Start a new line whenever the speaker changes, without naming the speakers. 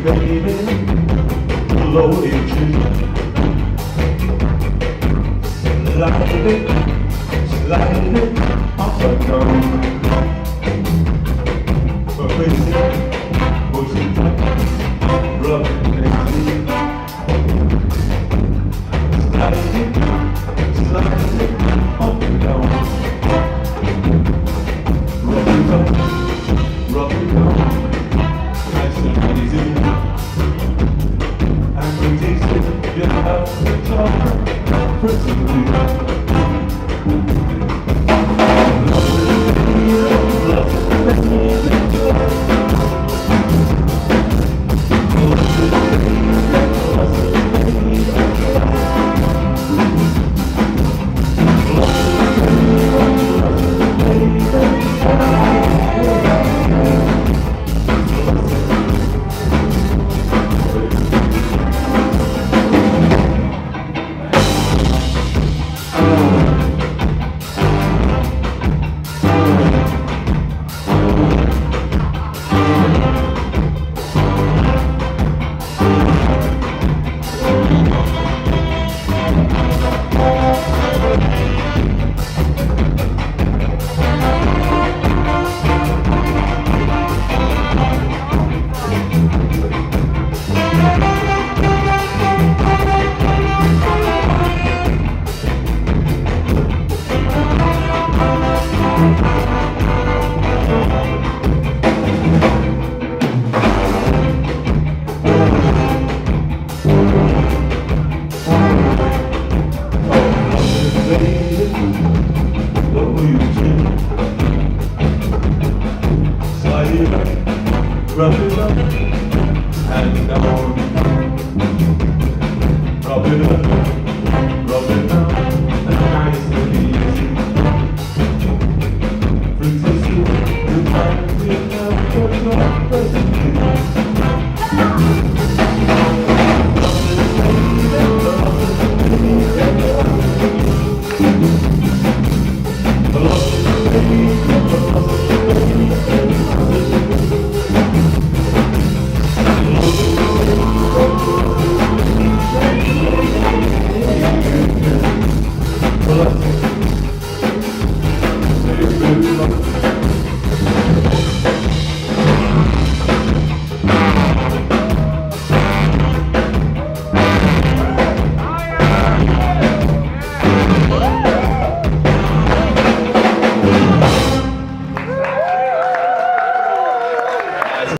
baby, loaded tree. Sliding off the tongue. But crazy, pushing tight, rubbing and sleep. Sliding up and down. Rubbing up, rubbing down. Nice and easy. And we taste it, you have to talk personally. Slide it up, rub it up, and down.